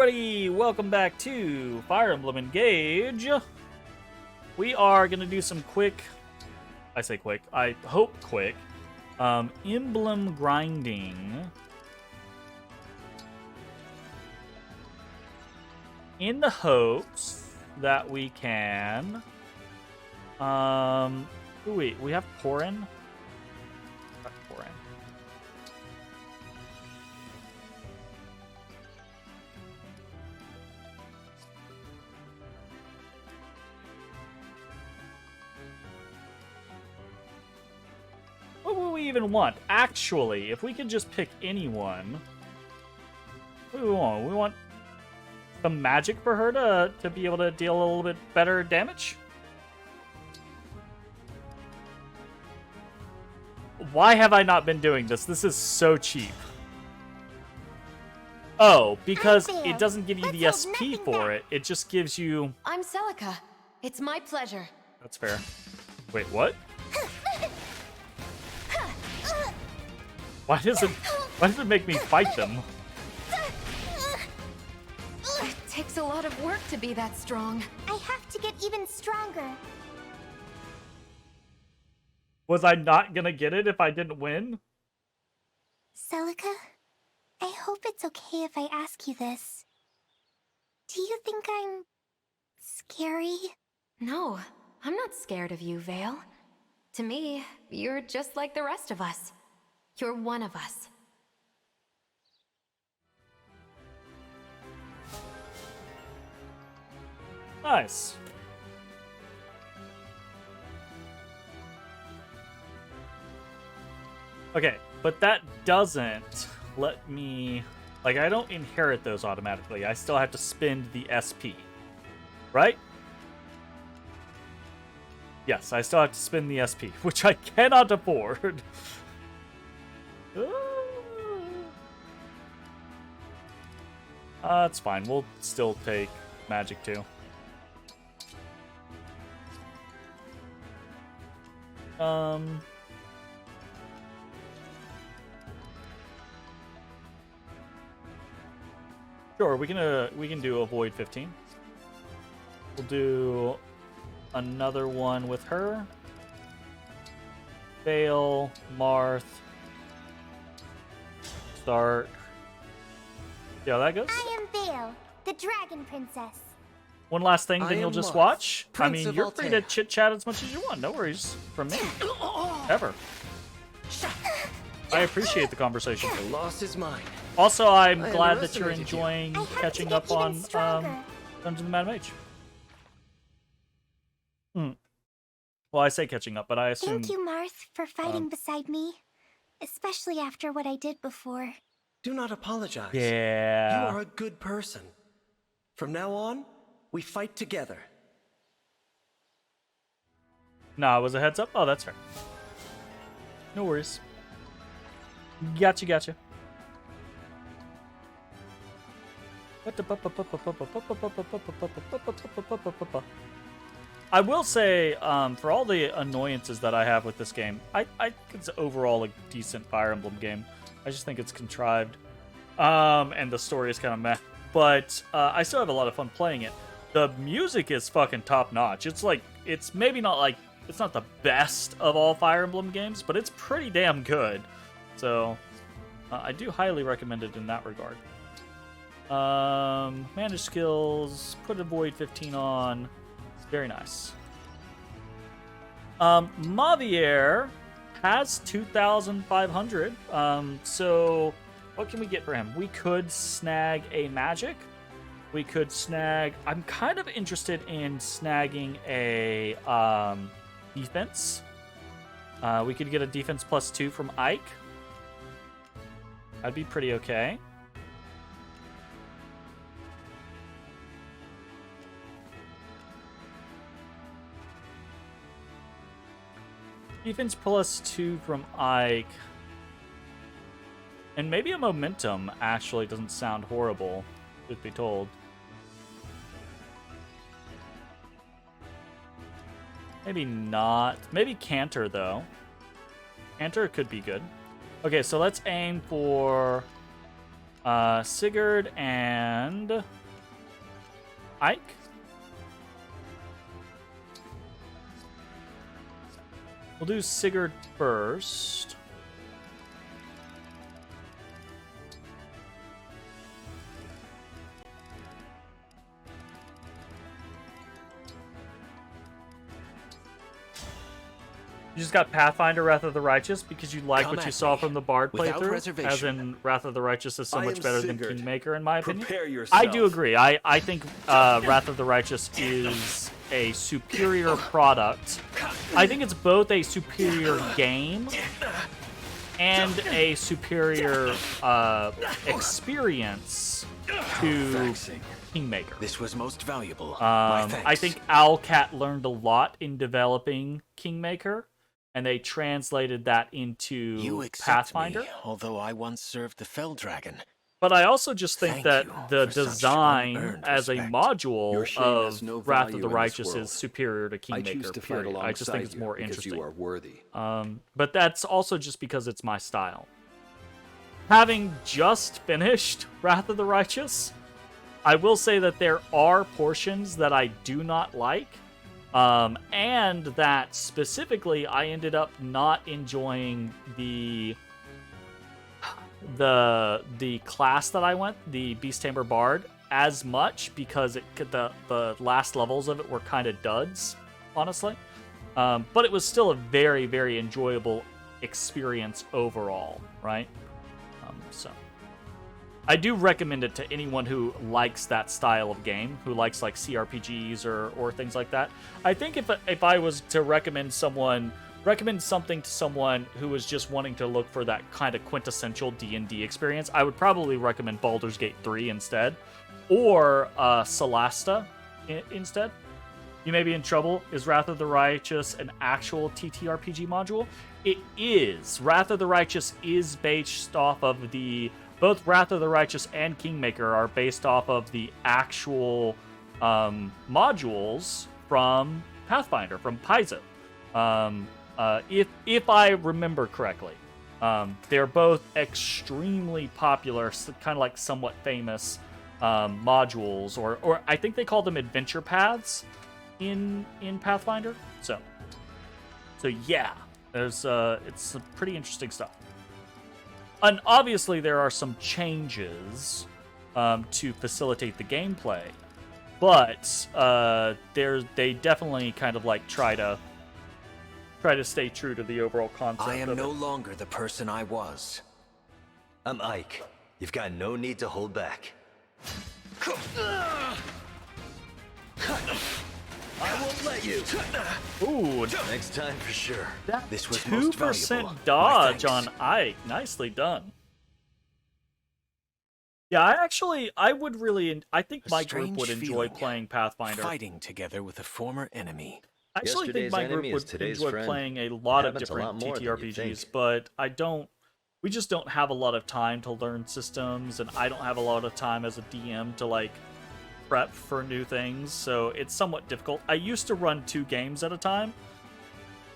everybody! Welcome back to Fire Emblem Engage. We are going to do some quick, I say quick, I hope quick, emblem grinding. In the hopes that we can, wait, we have Porin? Porin. What would we even want? Actually, if we could just pick anyone, what do we want? We want some magic for her to be able to deal a little bit better damage? Why have I not been doing this? This is so cheap. Oh, because it doesn't give you the SP for it. It just gives you... I'm Celica. It's my pleasure. That's fair. Wait, what? Why does it make me fight them? It takes a lot of work to be that strong. I have to get even stronger. Was I not gonna get it if I didn't win? Celica, I hope it's okay if I ask you this. Do you think I'm scary? No, I'm not scared of you, Vale. To me, you're just like the rest of us. You're one of us. Nice. Okay, but that doesn't let me... Like, I don't inherit those automatically. I still have to spend the SP. Right? Yes, I still have to spend the SP, which I cannot afford. It's fine. We'll still take magic too. Sure, we can do avoid 15. We'll do another one with her. Vale, Marth. Start. See how that goes? I am Vale, the Dragon Princess. One last thing, then you'll just watch. I mean, you're free to Altea. chit-chat as much as you want. No worries from me. Ever. I appreciate the conversation. The loss is mine. Also, I'm I glad that you're underestimated you. enjoying I have catching to get up on even stronger. Dungeons of the Mad Mage. Well, I say catching up, but I assume... Thank you, Marth, for fighting beside me. Especially after what I did before. Do not apologize. Yeah. You are a good person. From now on, we fight together. Nah, it was a heads up? Oh, that's fair. No worries. Gotcha. I will say, for all the annoyances that I have with this game, I think it's overall a decent Fire Emblem game. I just think it's contrived. And the story is kind of meh. But I still have a lot of fun playing it. The music is fucking top-notch. It's like, it's maybe not like, it's not the best of all Fire Emblem games, but it's pretty damn good. So, I do highly recommend it in that regard. Manage skills, put avoid 15 on. Very nice. Mavier has 2,500. So what can we get for him? We could snag a magic. We could snag... I'm kind of interested in snagging a defense. We could get a defense +2 from Ike. That'd be pretty okay. Defense +2 from Ike. And maybe a momentum actually doesn't sound horrible, truth be told. Maybe not. Maybe Canter, though. Canter could be good. Okay, so let's aim for Sigurd and Ike. We'll do Sigurd first. You just got Pathfinder Wrath of the Righteous because you like what you saw from the Bard playthrough, as in Wrath of the Righteous is so much better than Kingmaker, in my opinion. I do agree. I think Wrath of the Righteous is a superior product. I think it's both a superior game and a superior experience to Kingmaker. This was most valuable. I think Owlcat learned a lot in developing Kingmaker, and they translated that into Pathfinder. Me, although I once served the Fell Dragon. But I also just think that the design as a module of Wrath of the Righteous is superior to Kingmaker. I just think it's more interesting. You are worthy. But that's also just because it's my style. Having just finished Wrath of the Righteous, I will say that there are portions that I do not like, and that specifically I ended up not enjoying the class that I went, the Beast Tamer Bard, as much because the last levels of it were kind of duds, honestly. But it was still a very, very enjoyable experience overall, right? So I do recommend it to anyone who likes that style of game, who likes like CRPGs or things like that. I think if I was to recommend something to someone who was just wanting to look for that kind of quintessential D&D experience, I would probably recommend Baldur's Gate 3 instead, or Solasta instead. You may be in trouble. Is Wrath of the Righteous an actual TTRPG module? It is. Wrath of the Righteous is based off of both Wrath of the Righteous and Kingmaker are based off of the actual modules from Pathfinder, from Paizo. If I remember correctly. They're both extremely popular, kind of like somewhat famous modules, or I think they call them adventure paths in Pathfinder. So yeah, there's it's some pretty interesting stuff. And obviously there are some changes to facilitate the gameplay, but they definitely kind of like try to stay true to the overall concept. I am no longer the person I was. I'm Ike. You've got no need to hold back. I won't let you. Ooh, Next time for sure. that This was most 2% valuable. dodge My on thanks. Ike. Nicely done. Yeah, I would really, I think A my group strange would enjoy feeling. playing Pathfinder. Fighting together with a former enemy. I actually think Yesterday's my group enemy is would today's enjoy friend. playing a lot of Happens a lot different more than you TTRPGs, think. but we just don't have a lot of time to learn systems, and I don't have a lot of time as a DM to like prep for new things, so it's somewhat difficult. I used to run 2 games at a time,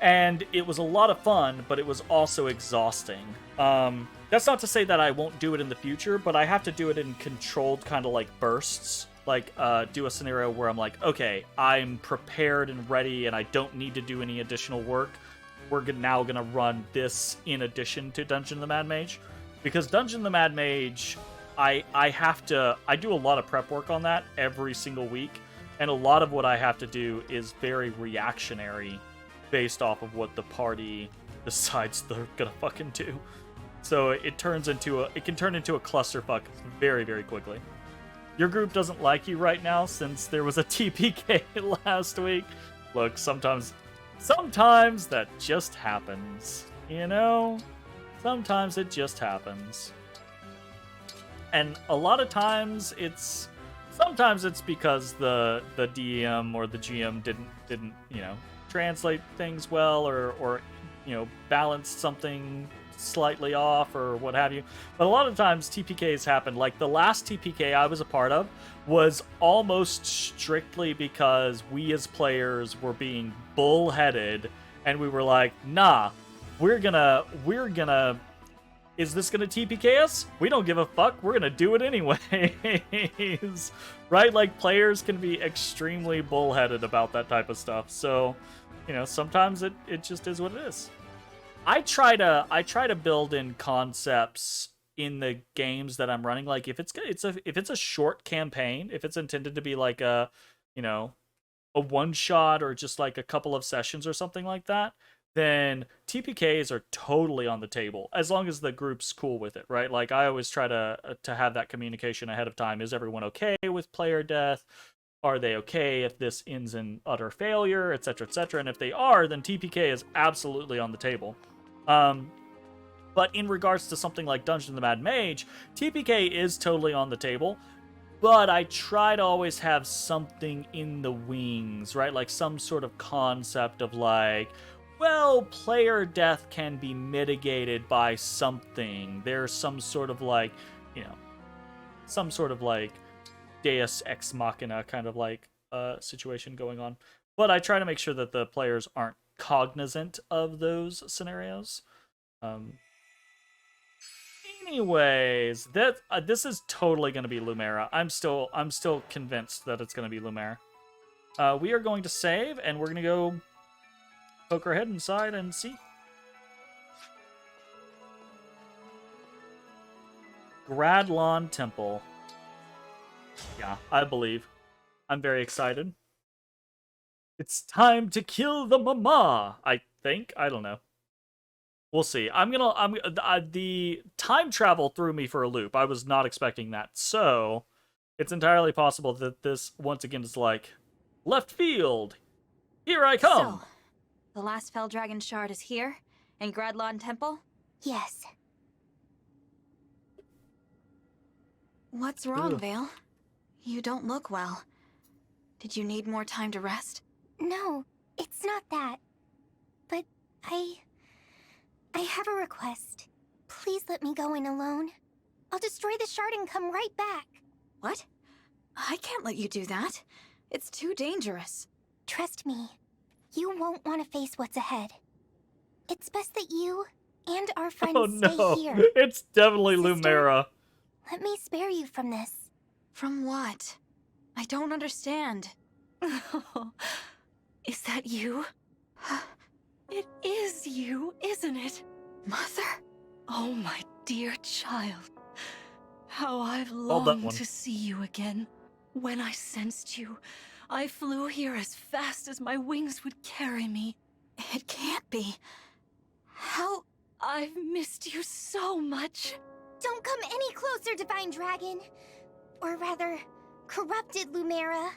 and it was a lot of fun, but it was also exhausting. That's not to say that I won't do it in the future, but I have to do it in controlled kind of like bursts. Like, do a scenario where I'm like, okay, I'm prepared and ready, and I don't need to do any additional work. We're now going to run this in addition to Dungeon of the Mad Mage. Because Dungeon of the Mad Mage, I do a lot of prep work on that every single week, and a lot of what I have to do is very reactionary based off of what the party decides they're gonna fucking do. So it can turn into a clusterfuck very, very quickly. Your group doesn't like you right now since there was a TPK last week. Look, sometimes that just happens, you know? Sometimes it just happens. And a lot of times sometimes it's because the DM or the GM didn't, translate things well or balanced something slightly off or what have you. But a lot of times TPKs happen. Like the last TPK I was a part of was almost strictly because we as players were being bullheaded, and we were like, nah, we're gonna Is this gonna TPK us? We don't give a fuck. We're gonna do it anyways. Right? Like, players can be extremely bullheaded about that type of stuff. So, you know, sometimes it just is what it is. I try to build in concepts in the games that I'm running. Like, if it's a short campaign, if it's intended to be like a, you know, a one shot or just like a couple of sessions or something like that, then TPKs are totally on the table as long as the group's cool with it, right? Like, I always try to have that communication ahead of time. Is everyone okay with player death? Are they okay if this ends in utter failure, etc., etc.? And if they are, then TPK is absolutely on the table. But in regards to something like Dungeon of the Mad Mage, TPK is totally on the table. But I try to always have something in the wings, right? Like some sort of concept of like, well, player death can be mitigated by something. There's some sort of like, you know, some sort of like Deus Ex Machina kind of like situation going on. But I try to make sure that the players aren't cognizant of those scenarios. Anyways, that this is totally going to be Lumera. I'm still convinced that it's going to be Lumera. We are going to save, and we're going to go poke our head inside and see. Gradlon Temple. Yeah, I believe. I'm very excited. It's time to kill the mama, I think. I don't know. We'll see. The time travel threw me for a loop. I was not expecting that. So, it's entirely possible that this, once again, is like, left field. Here I come. So, the last Fell Dragon Shard is here, in Gradlon Temple? Yes. What's wrong, Ugh. Vale? You don't look well. Did you need more time to rest? No, it's not that. But I have a request. Please let me go in alone. I'll destroy the shard and come right back. What? I can't let you do that. It's too dangerous. Trust me, you won't want to face what's ahead. It's best that you and our friends Oh no, stay here. it's definitely Sister? Lumera. Let me spare you from this. From what? I don't understand. Is that you? It is you, isn't it? Mother? Oh, my dear child. How I've Hold that longed one. to see you again. When I sensed you, I flew here as fast as my wings would carry me. It can't be. How? I've missed you so much. Don't come any closer, Divine Dragon. Or rather, corrupted Lumera.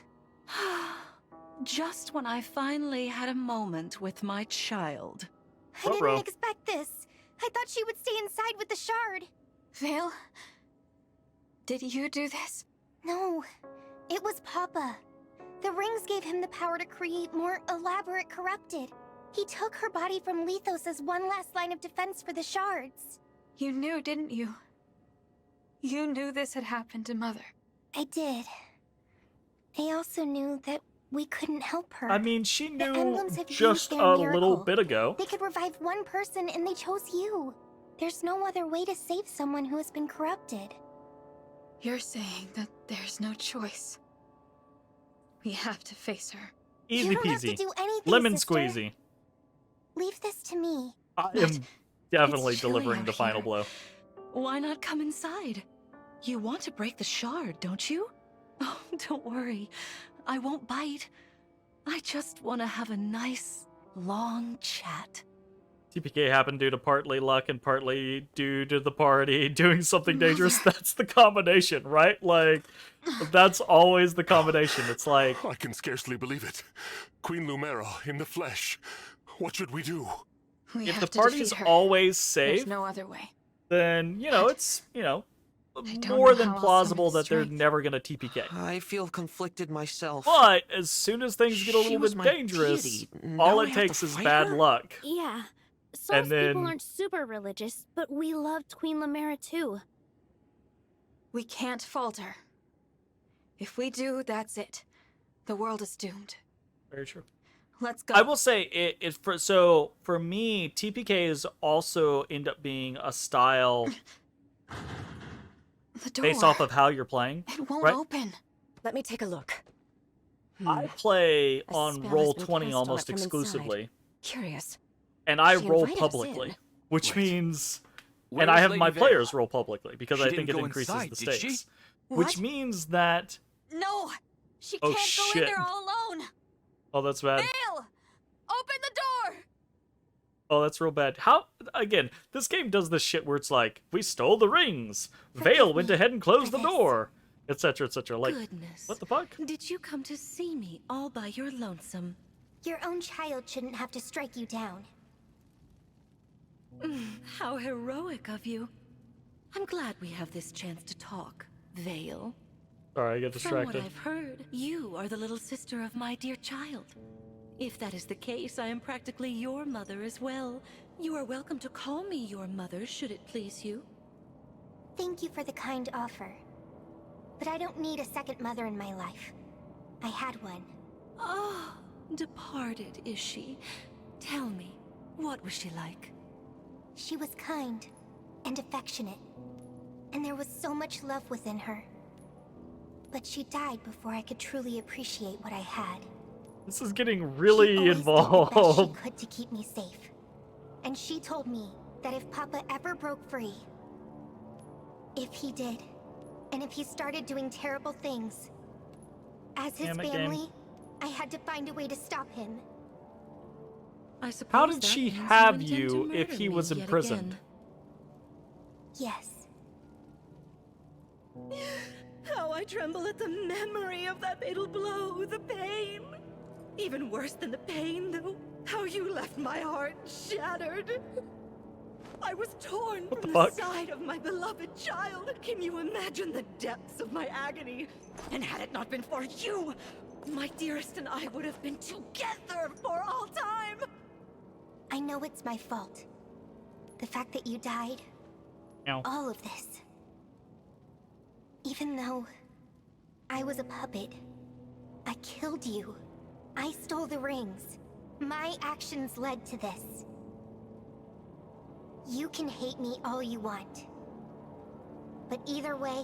Just when I finally had a moment with my child. I Ruh-roh. didn't expect this. I thought she would stay inside with the shard. Vale? Did you do this? No, it was Papa. The rings gave him the power to create more elaborate corrupted. He took her body from Lethos as one last line of defense for the shards. You knew, didn't you? You knew this had happened to Mother. I did. I also knew that we couldn't help her. I mean, she The knew emblems have just used a their little miracle. bit ago. They could revive one person and they chose you. There's no other way to save someone who has been corrupted. You're saying that there's no choice. We have to face her. Easy You don't have to peasy. do anything, Lemon sister. squeezy. Leave this to me. I am definitely It's chilly delivering out the final here. blow. Why not come inside? You want to break the shard, don't you? Oh, don't worry. I won't bite. I just want to have a nice, long chat. TPK happened due to partly luck and partly due to the party doing something dangerous. That's the combination, right? Like, that's always the combination. It's like, I can scarcely believe it. Queen Lumera in the flesh. What should we do? We if have the to party's defeat her. always There's safe, no other way. then, you know, it's, you know, don't more know than how I'll plausible summon that they're strength. never going to TPK. I feel conflicted myself. But as soon as things get a She little was bit my dangerous, deity. Now all I it have to takes is fight bad her? luck. Yeah. And Souls then- people aren't super religious, but we loved Queen Lumera too. We can't falter. If we do, that's it. The world is doomed. Very true. Let's go. I will say for me, TPKs also end up being a style The door. based off of how you're playing. It won't right? open. Let me take a look. I play A on spell roll has been 20 cast on it almost from inside. exclusively, Curious. and I She roll invited us publicly, in. which means, Where and I is have Lady my Vale? players roll publicly because She I didn't think it go increases inside, the did she? stakes, which What? means that No! She Oh, can't go in shit. there all alone! oh that's bad. Vale! Open the door! Oh, that's real bad. How, again, this game does this shit where it's like, we stole the rings, Vale went ahead and closed the for this. door, etc., etc. Like, Goodness. what the fuck? Did you come to see me all by your lonesome? Your own child shouldn't have to strike you down. How heroic of you. I'm glad we have this chance to talk, Vale. Sorry, I get From what distracted. I've heard, you are the little sister of my dear child. If that is the case, I am practically your mother as well. You are welcome to call me your mother, should it please you. Thank you for the kind offer. But I don't need a second mother in my life. I had one. Oh, departed is she? Tell me, what was she like? She was kind and affectionate, and there was so much love within her. But she died before I could truly appreciate what I had. This is getting She really always did the best involved. she could to keep me safe. And she told me that if Papa ever broke free, if he did, and if he started doing terrible things, as his Damn it, game. family, I had to find a way to stop him. I suppose How did that she means have intend you to if murder he me was yet imprisoned? again. Yes. How I tremble at the memory of that fatal blow, the pain. Even worse than the pain, though, how you left my heart shattered. I was torn What from the the fuck? side of my beloved child. Can you imagine the depths of my agony? And had it not been for you, my dearest and I would have been together for all time. I know it's my fault. The fact that you died, Ow. all of this. Even though I was a puppet, I killed you. I stole the rings. My actions led to this. You can hate me all you want. But either way,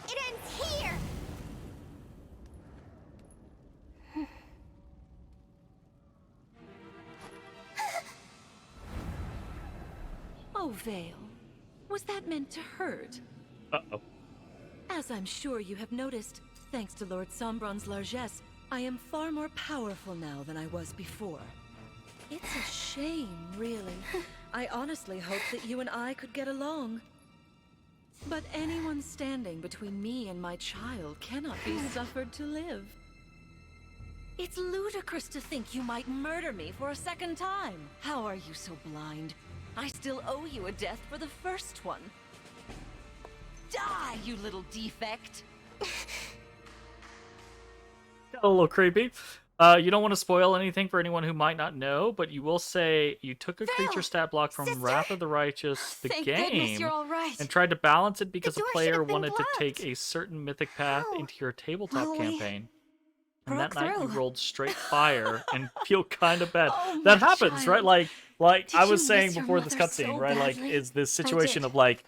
it ends here! Oh, Vale, was that meant to hurt? Uh-oh. As I'm sure you have noticed, thanks to Lord Sombron's largesse, I am far more powerful now than I was before. It's a shame, really. I honestly hoped that you and I could get along. But anyone standing between me and my child cannot be suffered to live. It's ludicrous to think you might murder me for a second time. How are you so blind? I still owe you a death for the first one. Die, you little defect! Got a little creepy. You don't want to spoil anything for anyone who might not know, but you will say you took a creature stat block from Sister! Wrath of the Righteous, the Thank game, goodness you're all right. and tried to balance it because The a door player should've been wanted to take blocked. a certain mythic path How? into your tabletop Well, we campaign. And that broke night you through. rolled straight fire and feel kind of bad. Oh, That my happens, right? child. Like Did I you was saying miss your before this mother cutscene, so right? Like, badly? is this I situation did. of like,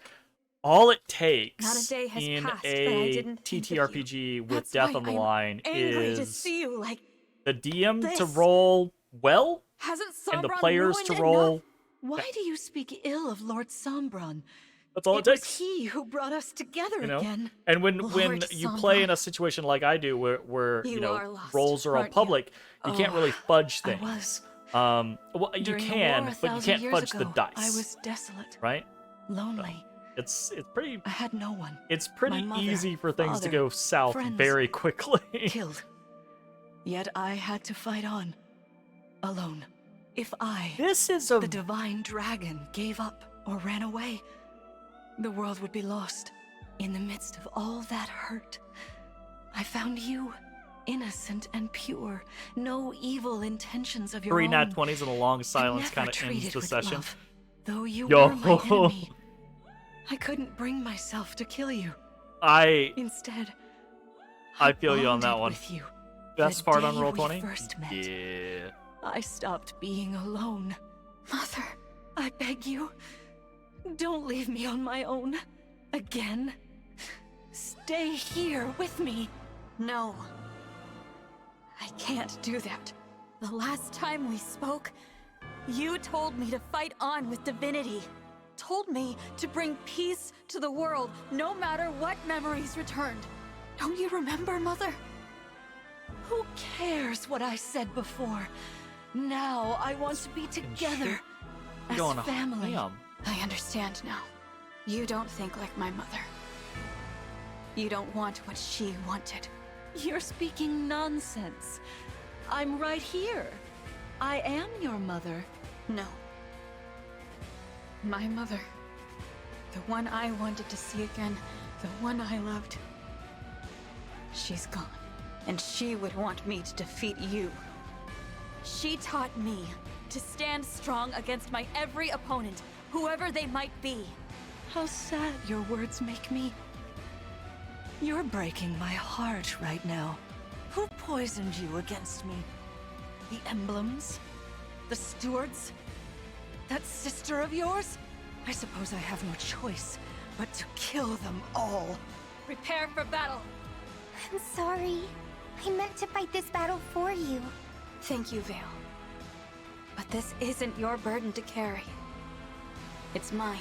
all it takes Not a day has in passed that I a didn't think of you. TTRPG with That's death why on the I'm line angry to is see you like the DM to this. roll well hasn't and the Sombron players ruined to enough? roll. Why do you speak ill of Lord Sombron? That's all it was takes. he who brought us together You know? again. And when Lord you play in Sombron. a situation like I do, where You you know are lost, roles are all aren't you? public, you can't really fudge I things. was. Well, you During the can, war, a but you thousand can't years fudge the ago, dice. I was desolate, right. lonely. It's pretty. I had no one. It's pretty My mother, easy for things to father, go south friends. very quickly. Killed. Yet I had to fight on. Alone. If I, This is a the divine dragon, gave up or ran away, the world would be lost. In the midst of all that hurt, I found you, innocent and pure, no evil intentions of your three own. nat 20s and a long and silence never kind of ends treated the with session. love, though you Yo. were my enemy. I couldn't bring myself to kill you. I Instead, I feel you on that bonded one. with you. best The part on day roll we 20? first met. Yeah. I stopped being alone. Mother. I beg you, don't leave me on my own. Again. Stay here with me. No. I can't do that. The last time we spoke, you told me to fight on with divinity. Told me to bring peace to the world, no matter what memories returned. Don't you remember, Mother? Who cares what I said before? Now I want to be together as Going family. ham. I understand now. You don't think like my mother. You don't want what she wanted. You're speaking nonsense. I'm right here. I am your mother. No. My mother. The one I wanted to see again. The one I loved. She's gone. And she would want me to defeat you. She taught me to stand strong against my every opponent, whoever they might be. How sad your words make me. You're breaking my heart right now. Who poisoned you against me? The emblems? The stewards? That sister of yours? I suppose I have no choice but to kill them all. Prepare for battle. I'm sorry. I meant to fight this battle for you. Thank you, Vale. But this isn't your burden to carry. It's mine.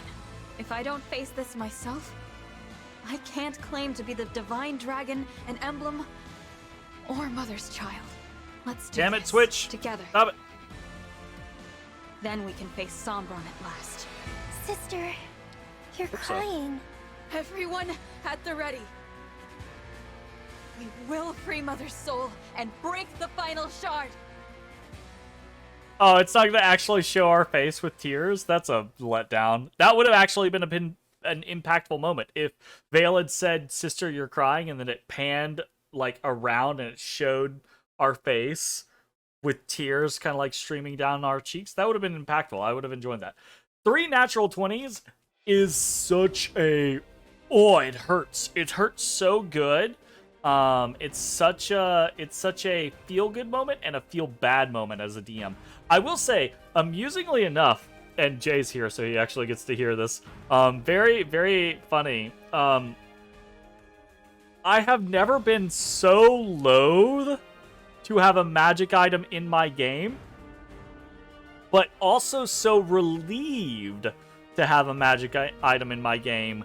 If I don't face this myself, I can't claim to be the divine dragon, an emblem, or Mother's child. Let's do Damn it, this Switch. together. Stop it. Then we can face Sombron at last. Sister, you're so. crying. Everyone at the ready. We will free Mother's soul and break the final shard. Oh, it's not gonna actually show our face with tears? That's a letdown. That would have actually been an impactful moment if Vale had said, "Sister, you're crying," and then it panned like around and it showed our face with tears kind of like streaming down our cheeks. That would have been impactful. I would have enjoyed that. 3 natural 20s is such a... Oh, it hurts. It hurts so good. It's such a feel-good moment and a feel-bad moment as a DM. I will say, amusingly enough, and Jay's here, so he actually gets to hear this. Very, very funny. I have never been so loath to have a magic item in my game, but also so relieved to have a magic item in my game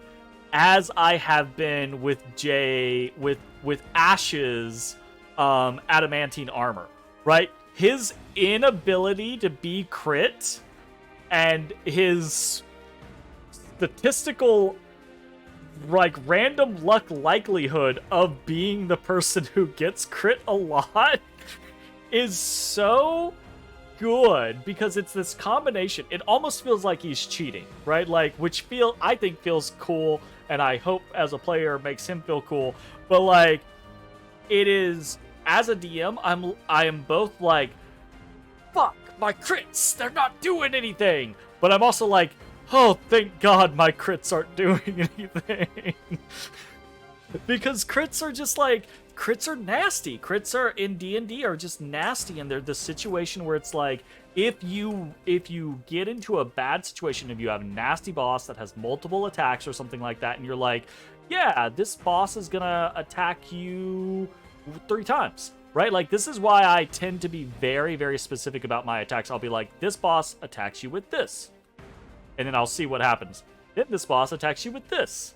as I have been with Jay, with Ash's adamantine armor, right? His inability to be crit and his statistical, like, random luck likelihood of being the person who gets crit a lot is so good, because it's this combination. It almost feels like he's cheating, right? Like, which I think feels cool, and I hope as a player makes him feel cool. But like, it is, as a DM, I am both like, fuck, my crits, they're not doing anything. But I'm also like, oh, thank God my crits aren't doing anything. Because crits are just like, crits are nasty. Crits are in D&D are just nasty, and they're the situation where it's like, if you get into a bad situation, if you have a nasty boss that has multiple attacks or something like that, and you're like, yeah, this boss is gonna attack you 3 times, right? Like, this is why I tend to be very, very specific about my attacks. I'll be like, this boss attacks you with this, and then I'll see what happens. Then this boss attacks you with this,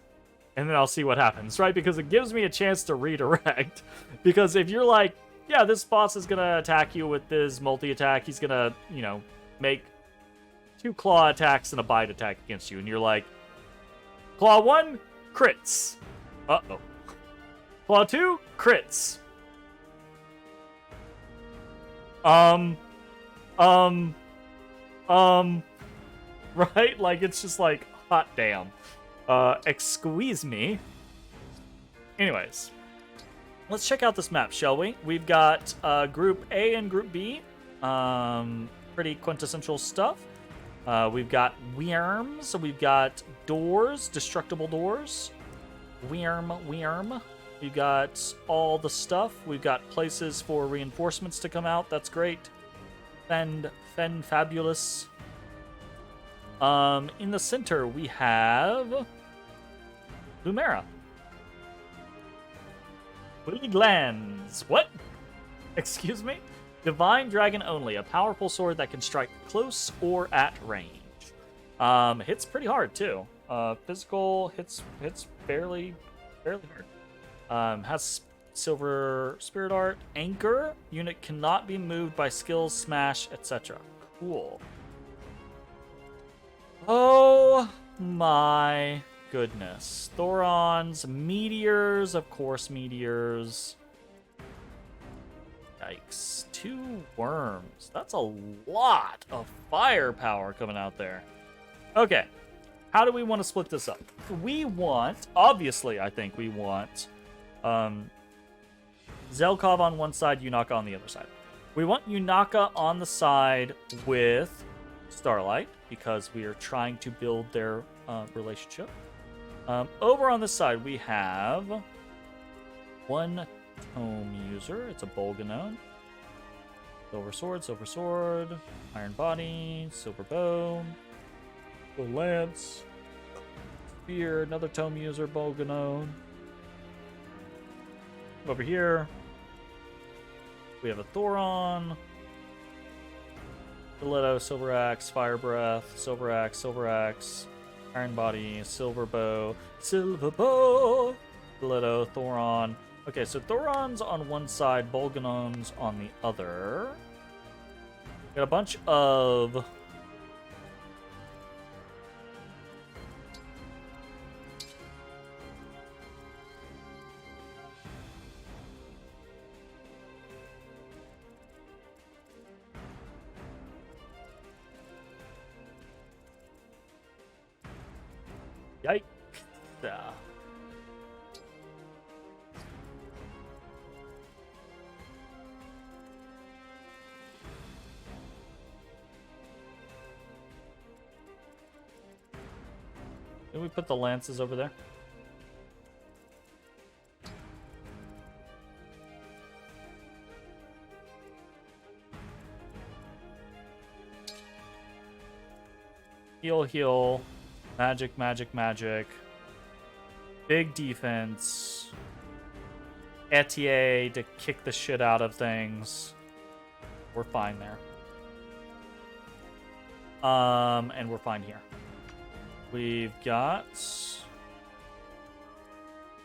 and then I'll see what happens, right? Because it gives me a chance to redirect. Because if you're like, yeah, this boss is gonna attack you with this multi-attack, he's gonna, you know, make 2 claw attacks and a bite attack against you, and you're like, claw 1, crits. Uh-oh. Claw 2, crits. Right? Like, it's just like, hot damn. Excuse me. Anyways, let's check out this map, shall we? We've got Group A and Group B. Pretty quintessential stuff. We've got worms. So we've got doors, destructible doors. Worm. We got all the stuff. We've got places for reinforcements to come out. That's great. Fen fabulous. In the center, we have Lumera. Woodlands. What? Excuse me? Divine Dragon only. A powerful sword that can strike close or at range. Hits pretty hard, too. Physical hits fairly hard. Has silver spirit art. Anchor. Unit cannot be moved by skills, smash, etc. Cool. Oh my goodness. Thorons, meteors, of course, meteors. Yikes. 2 worms. That's a lot of firepower coming out there. Okay. How do we want to split this up? We want, obviously, I think we want Zelkov on one side, Yunaka on the other side. We want Yunaka on the side with Starlight, because we are trying to build their relationship. Over on this side, we have one tome user. It's a Bolganone. Silver sword, iron body, silver bow, gold lance, spear, another tome user, Bolganone. Over here, we have a Thoron, Stiletto, Silver Axe, Fire Breath, Silver Axe, Iron Body, Silver Bow, Stiletto, Thoron. Okay, so Thoron's on one side, Bolganone's on the other. Got a bunch of yikes. Did we put the lances over there? Heal. Magic. Big defense. Etier to kick the shit out of things. We're fine there. And we're fine here. We've got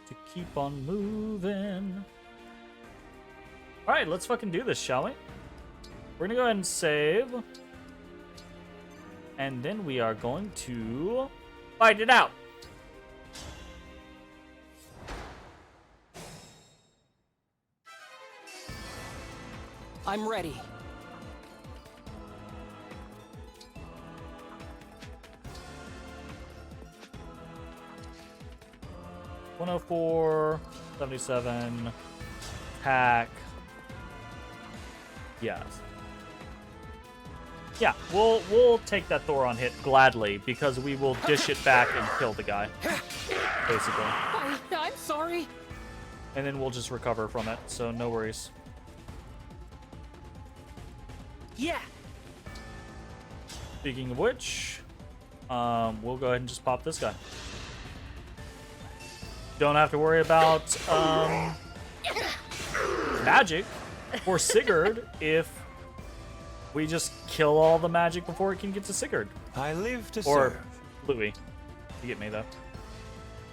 to keep on moving. All right, let's fucking do this, shall we? We're gonna go ahead and save. And then we are going to fight it out. I'm ready. $104, 77, attack. Yes. Yeah, we'll take that Thoron hit gladly because we will dish it back and kill the guy, basically. I'm sorry. And then we'll just recover from it, so no worries. Yeah. Speaking of which, we'll go ahead and just pop this guy. Don't have to worry about magic for Sigurd if we just kill all the magic before it can get to Sigurd. I live to or serve. Louis. You get me, though.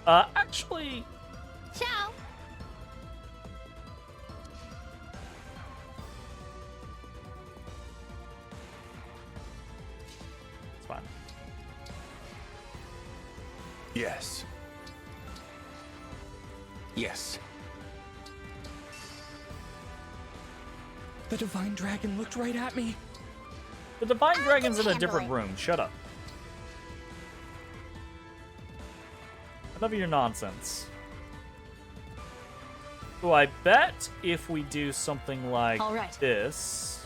Actually... Ciao. It's fine. Yes. Yes. The Divine Dragon looked right at me. The Divine Dragon's in a handle different it. room. Shut up. Enough of your nonsense. So I bet if we do something like All right. this...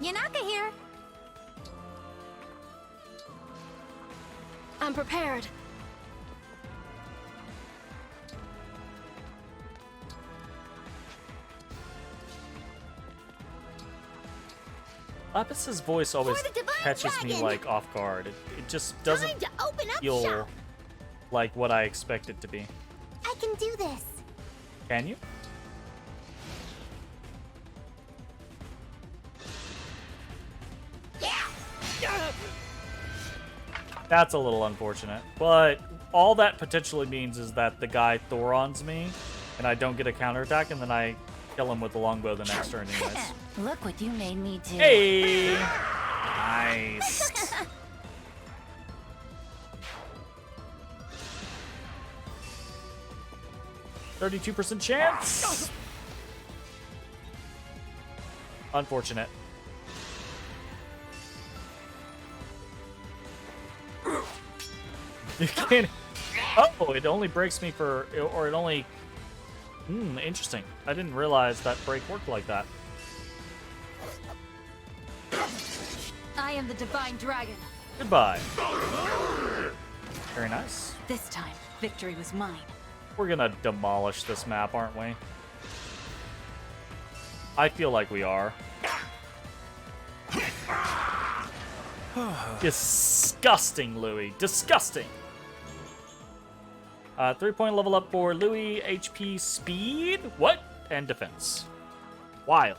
Yanaka here. I'm prepared. Lapis's voice always For the Divine catches me Dragon! like off guard. It just doesn't Time to open up feel shop. like what I expect it to be. I can do this. Can you? That's a little unfortunate. But all that potentially means is that the guy Thorons me, and I don't get a counterattack, and then I kill him with the longbow the next turn anyways. Look what you made me do. Hey! Nice. %32% chance. Unfortunate. You can't. Oh, it only breaks me for, or it only. Interesting. I didn't realize that break worked like that. I am the Divine Dragon. Goodbye. Very nice. This time, victory was mine. We're gonna demolish this map, aren't we? I feel like we are. Disgusting, Louis. Disgusting. 3-point level up for Louis. HP, speed, what? And defense. Wild.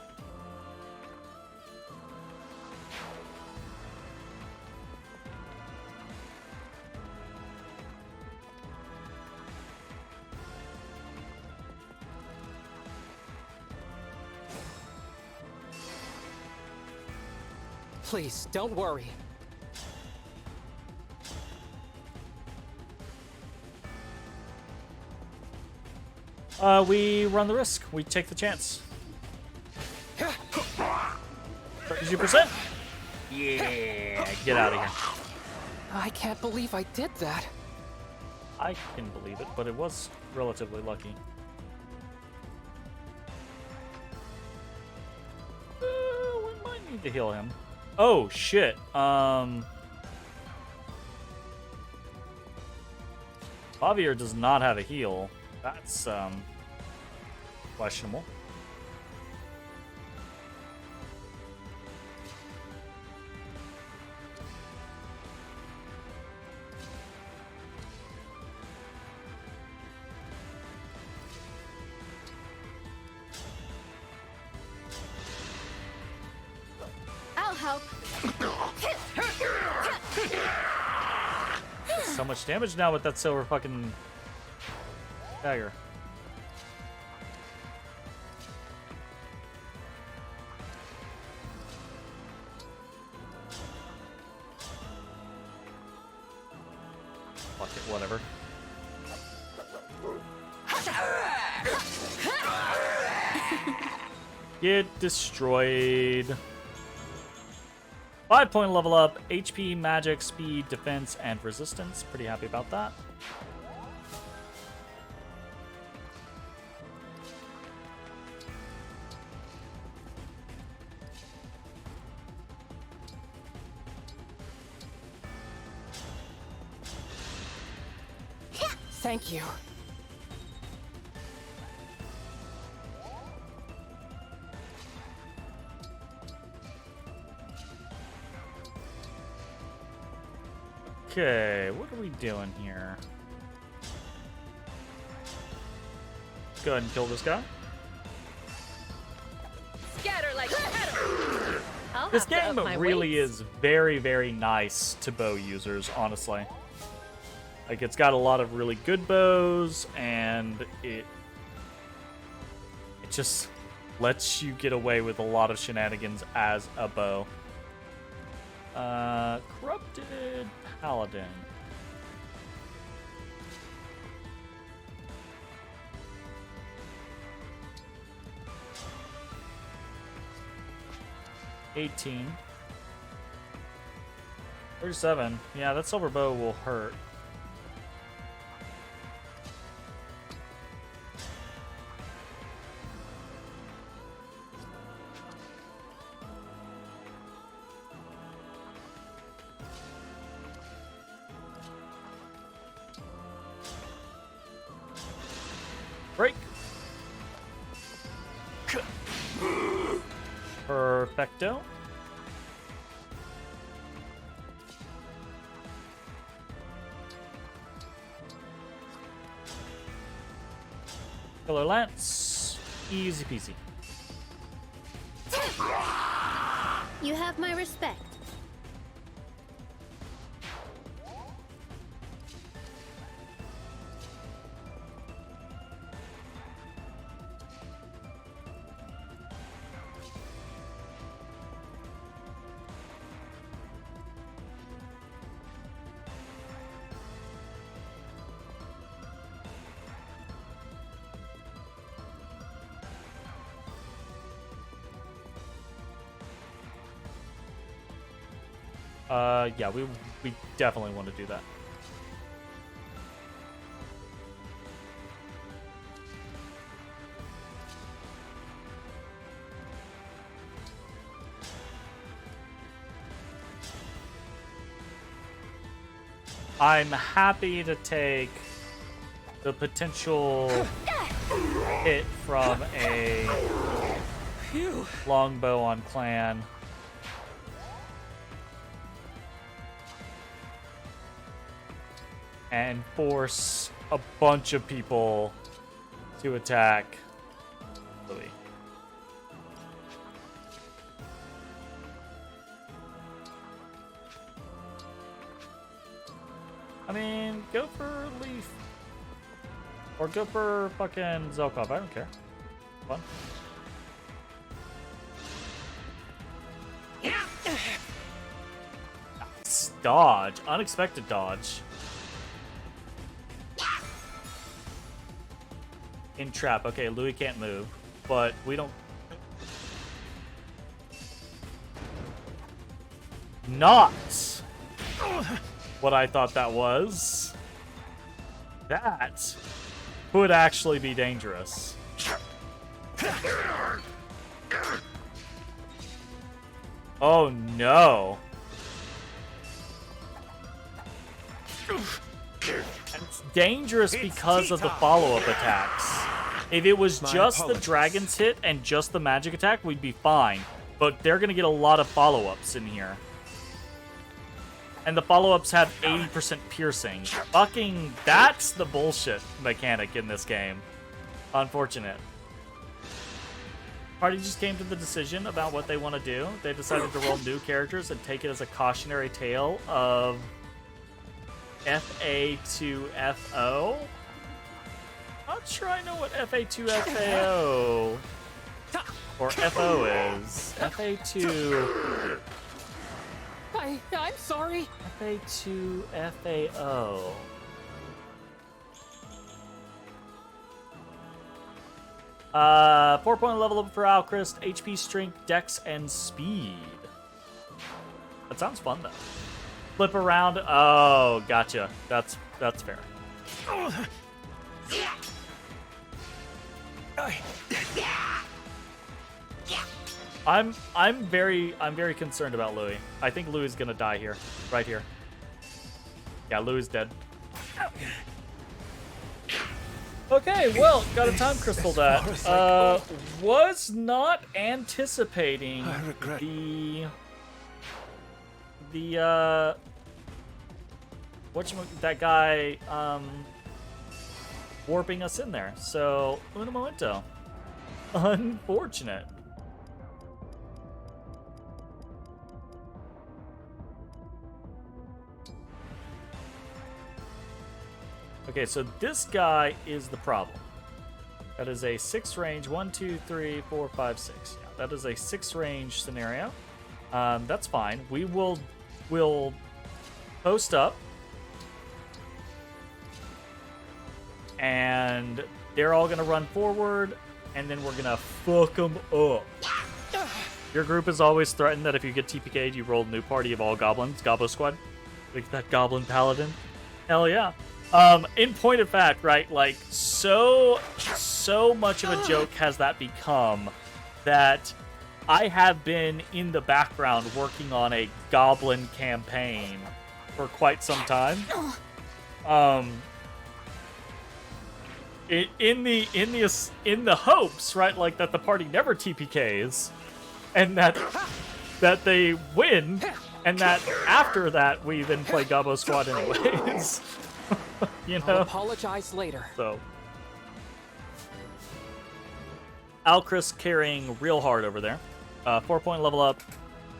Please, don't worry. We run the risk. We take the chance. 32%. Yeah, get out of here. I can't believe I did that. I can believe it, but it was relatively lucky. We might need to heal him. Oh, shit. Javier does not have a heal. That's, questionable. I'll help. So much damage now with that silver fucking dagger. Fuck it, whatever. Get destroyed. 5-point level up, HP, magic, speed, defense, and resistance. Pretty happy about that. Thank you. Okay, what are we doing here? Go ahead and kill this guy. Scatter like shadow. This game really is very, very nice to bow users, honestly. Like, it's got a lot of really good bows, and it just lets you get away with a lot of shenanigans as a bow. Corrupted Paladin. $18. 37. Yeah, that silver bow will hurt. Perfecto. Killer Lance. Easy peasy. You have my respect. Yeah, we definitely want to do that. I'm happy to take the potential hit from a longbow on clan. And force a bunch of people to attack Louis. I mean, go for Leaf. Or go for fucking Zelkov. I don't care. Fun. Nice. Dodge. Unexpected dodge. In trap. Okay, Louis can't move, but we don't... Not what I thought that was. That could actually be dangerous. Oh no. It's dangerous because of the follow-up attacks. If it was just the dragon's hit and just the magic attack, we'd be fine. But they're going to get a lot of follow-ups in here. And the follow-ups have 80% piercing. Fucking, that's the bullshit mechanic in this game. Unfortunate. Party just came to the decision about what they want to do. They decided to roll new characters and take it as a cautionary tale of FA to FO. Not sure I know what FA to FAO or FO is. FA to... I'm sorry. FA to FAO. Uh, 4-point level up for Alchrist, HP, strength, dex, and speed. That sounds fun though. Flip around. Oh, gotcha. That's fair. I'm very concerned about Louis. I think Louis is gonna die here, right here. Yeah, Louis is dead. Okay, well, got a time crystal that. Was not anticipating that guy warping us in there. So, un momento. Unfortunate. Okay, so this guy is the problem. That is a 6 range, 1, 2, 3, 4, 5, 6. Yeah, that is a 6 range scenario. That's fine. We'll post up. And they're all going to run forward, and then we're going to fuck them up. Your group is always threatened that if you get TPK'd, you roll a new party of all goblins. Gobbo Squad. Like that goblin paladin. Hell yeah. In point of fact, right, like, so much of a joke has that become that I have been in the background working on a goblin campaign for quite some time. In the hopes, right, like, that the party never TPKs, and that they win, and that after that we then play Gobbo Squad anyways. You know? I'll apologize later. So Alchris carrying real hard over there. 4-point level up.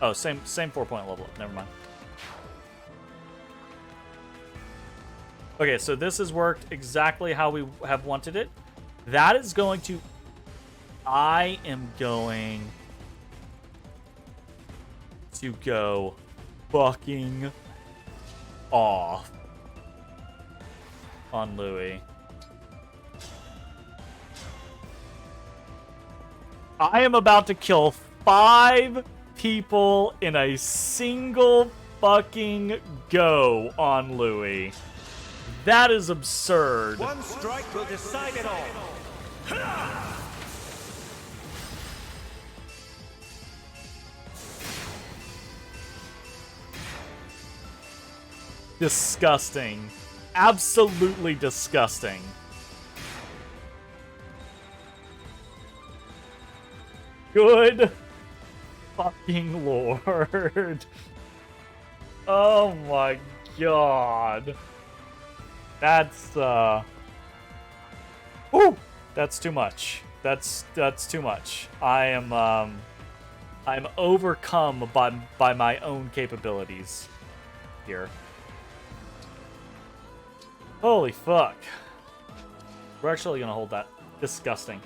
Oh, same 4-point level up. Never mind. Okay, so this has worked exactly how we have wanted it. That is going to... I am going to go fucking off on Louis. I am about to kill 5 people in a single fucking go on Louis. That is absurd. One strike will decide it all. Disgusting. Absolutely disgusting. Good fucking lord. Oh my god. That's Woo! That's too much. That's too much. I'm overcome by my own capabilities here. Holy fuck. We're actually gonna hold that. Disgusting.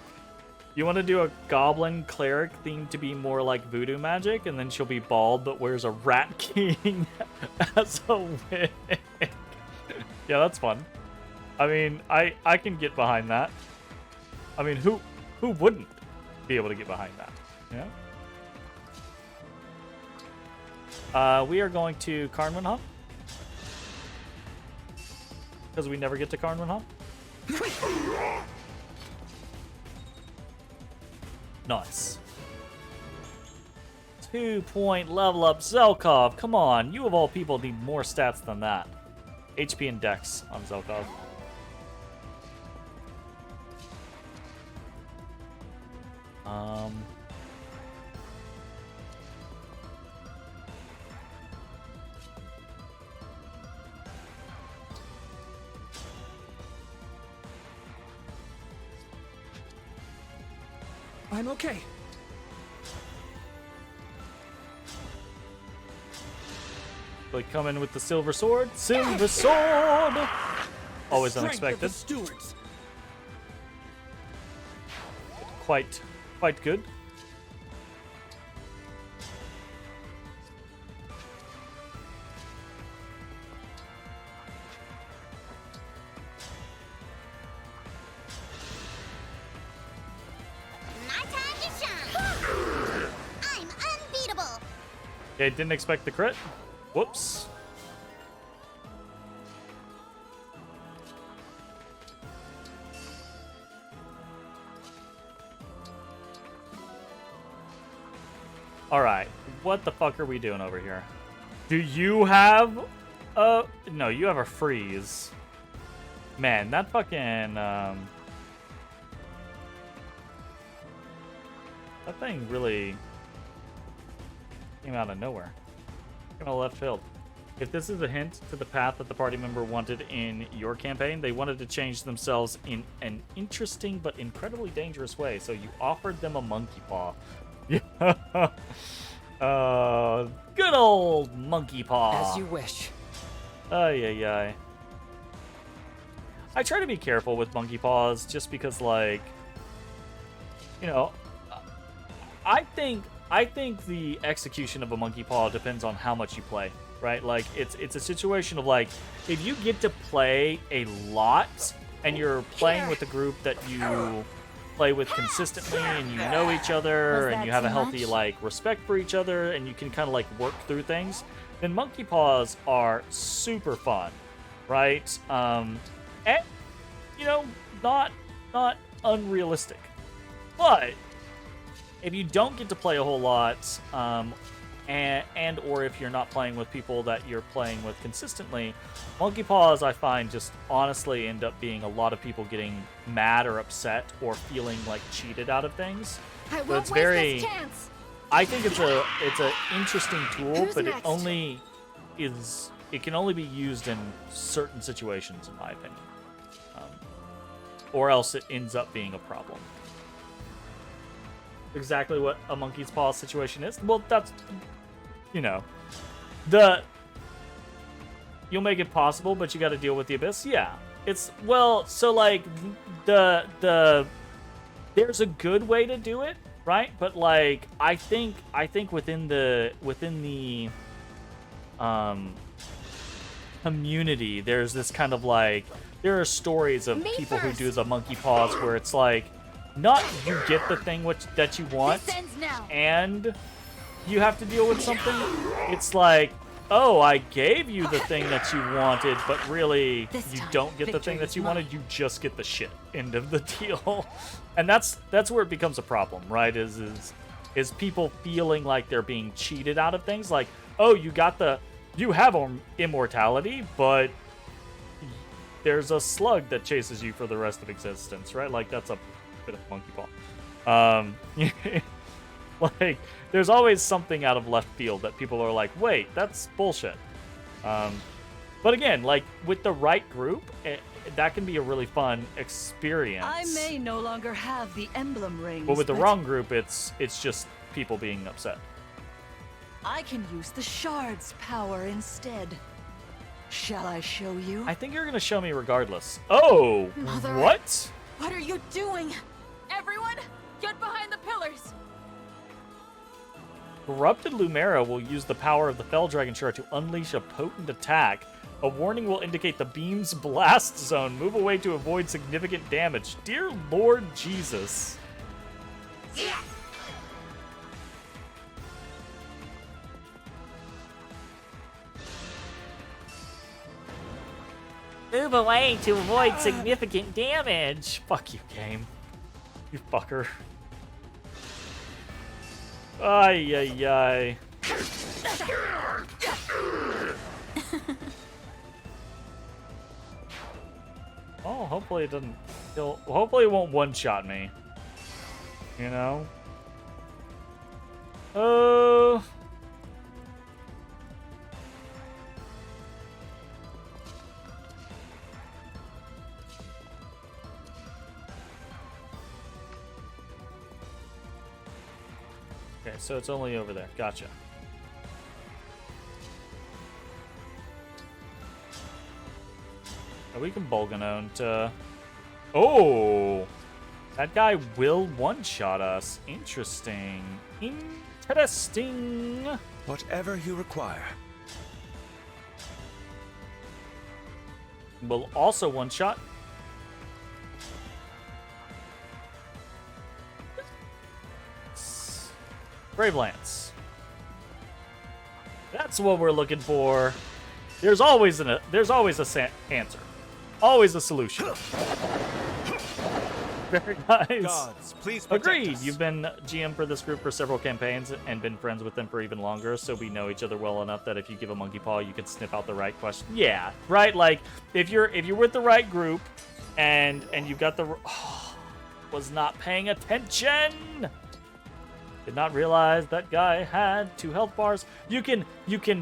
You want to do a goblin cleric theme to be more like voodoo magic, and then she'll be bald but wears a rat king as a wig. Yeah, that's fun. I mean, I can get behind that. I mean, who wouldn't be able to get behind that? Yeah. We are going to Karnman Hop. Because we never get to Karnman Hop. Nice. 2-point level up Zelkov. Come on, you of all people need more stats than that. HP and Dex on Zelkov. I'm okay. They come in with the silver sword. Silver sword! Always unexpected. Stewards. Quite good. Okay, didn't expect the crit. Whoops. Alright, what the fuck are we doing over here? Do you have a... No, you have a freeze. Man, that fucking... That thing really... came out of nowhere. Came out of left field. If this is a hint to the path that the party member wanted in your campaign, they wanted to change themselves in an interesting but incredibly dangerous way, so you offered them a monkey paw. Good old monkey paw. As you wish. Ay, ay, ay. I try to be careful with monkey paws just because, like, you know, I think the execution of a monkey paw depends on how much you play, right? Like, it's a situation of, like, if you get to play a lot and you're playing with a group that you play with consistently and you know each other and you have a healthy, like, respect for each other and you can kind of, like, work through things, then monkey paws are super fun, right? And, you know, not unrealistic. But if you don't get to play a whole lot, and or if you're not playing with people that you're playing with consistently, monkey paws, I find, just honestly end up being a lot of people getting mad or upset or feeling like cheated out of things. I So won't it's waste very, this chance. I think it's a interesting tool, Who's but next? it can only be used in certain situations, in my opinion, or else it ends up being a problem. Exactly what a monkey's paw situation is. Well, that's, you know, you'll make it possible, but you got to deal with the abyss. Yeah, it's so like there's a good way to do it, right? But like I think within the community, there's this kind of like, there are stories of people who do the monkey paws where it's like, not you get the thing that you want and you have to deal with something. It's like, oh, I gave you the thing that you wanted, but really you don't get the thing that you wanted. You just get the shit. End of the deal. And that's where it becomes a problem, right? Is people feeling like they're being cheated out of things. Like, oh, you have immortality, but there's a slug that chases you for the rest of existence, right? Like, that's a bit of monkey paw. Like, there's always something out of left field that people are like, wait, that's bullshit. But again, like, with the right group, that can be a really fun experience. I may no longer have the emblem rings, but with the wrong group, it's just people being upset. I can use the shard's power instead. Shall I show you? I think you're gonna show me regardless. Oh, Mother. what? What are you doing? Everyone, get behind the pillars! Corrupted Lumera will use the power of the Fell Dragon Shard to unleash a potent attack. A warning will indicate the beam's blast zone. Move away to avoid significant damage. Dear Lord Jesus. Move away to avoid significant damage. Fuck you, game. You fucker. Ay, ay, ay. Oh, hopefully it doesn't kill. Hopefully it won't one-shot me. You know? Okay, so it's only over there. Gotcha. Oh, we can Bolganone to... Oh! That guy will one-shot us. Interesting. Interesting. Whatever you require. Will also one-shot. Brave Lance. That's what we're looking for. There's always an answer. Always a solution. Very nice. Gods, please protect Agreed. us. You've been GM for this group for several campaigns and been friends with them for even longer, so we know each other well enough that if you give a monkey paw, you can sniff out the right question. Yeah, right. Like if you're with the right group, and you've got the was not paying attention. Did not realize that guy had 2 health bars. You can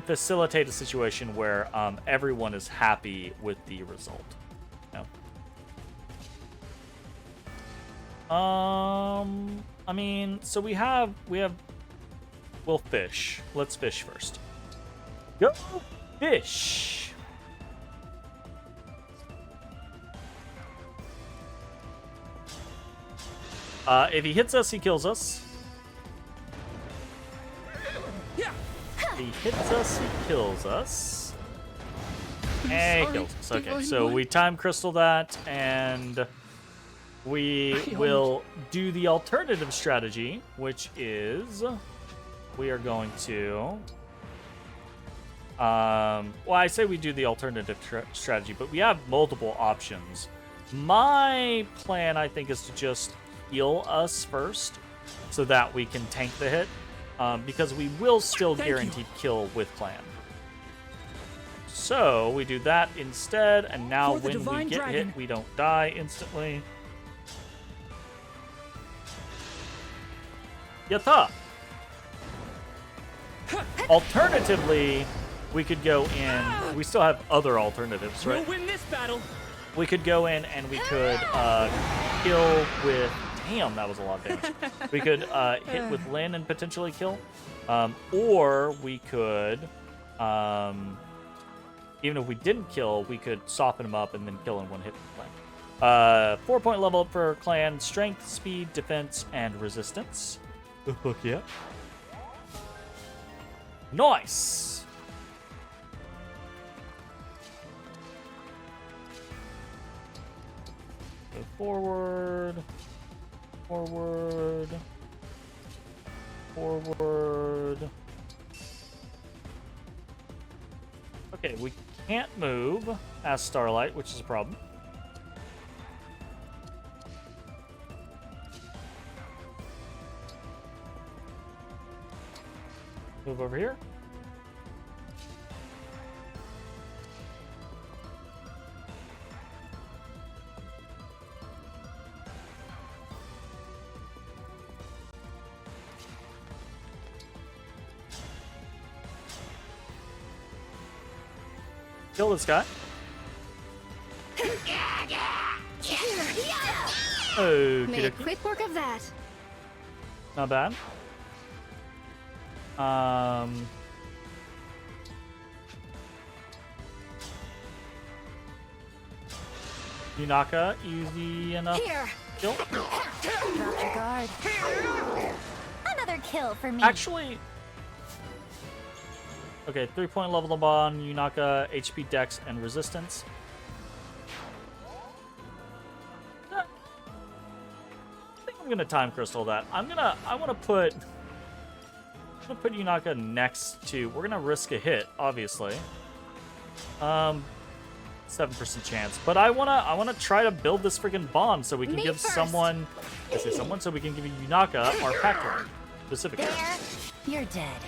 facilitate a situation where everyone is happy with the result. No. I mean, so we'll fish. Let's fish first. Go fish. If he hits us, he kills us. If he hits us, he kills us. And he kills us. Okay, so we time crystal that, and we will do the alternative strategy, which is we are going to... well, I say we do the alternative strategy, but we have multiple options. My plan, I think, is to just heal us first so that we can tank the hit. Because we will still guaranteed kill with plan. So we do that instead, and now when we get hit, we don't die instantly. Yatta! Alternatively, we could go in. We still have other alternatives, right? We'll win this battle. We could go in and we could kill with. Damn, that was a lot of damage. We could hit with Lyn and potentially kill, or we could, even if we didn't kill, we could soften him up and then kill in one hit with Clan. 4-point level up for Clan: Strength, Speed, Defense, and Resistance. Hook yeah. Nice. Go forward. Forward. Forward. Okay, we can't move as Starlight, which is a problem. Move over here. Kill this guy. Made quick work of that. Not bad. Yunaka, easy enough. Here. Kill. Drop your guard. Another kill for me. Actually, okay, 3-point level up on Yunaka, HP, Dex, and Resistance. I think I'm gonna time crystal that. I want to put Yunaka next to. We're gonna risk a hit, obviously. 7% chance, but I wanna try to build this freaking bond so we can give someone. I say someone, so we can give Yunaka our pack card specifically. There, you're dead.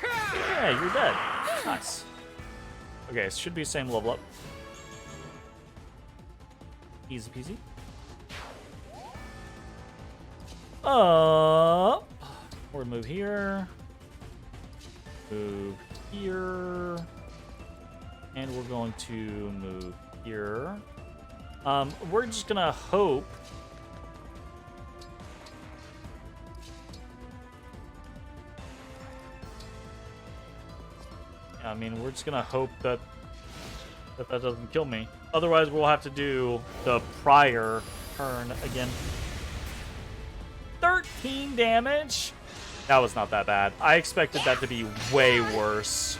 Yeah, you're dead. Nice. Okay, it should be same level up. Easy peasy. Up. We're gonna move here. Move here. And we're going to move here. We're just gonna hope. I mean, we're just gonna hope that doesn't kill me. Otherwise, we'll have to do the prior turn again. 13 damage? That was not that bad. I expected that to be way worse.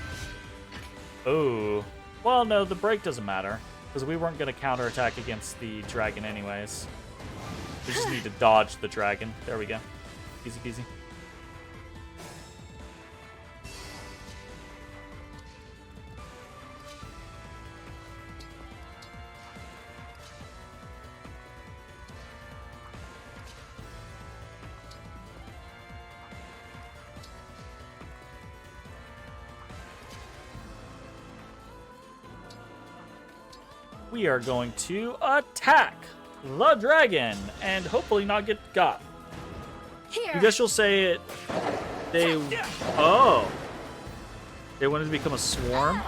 Oh. Well, no, the break doesn't matter. Because we weren't going to counterattack against the dragon anyways. We just need to dodge the dragon. There we go. Easy peasy. We are going to attack the dragon and hopefully not get got. Here. You guess you'll say it. They wanted to become a swarm.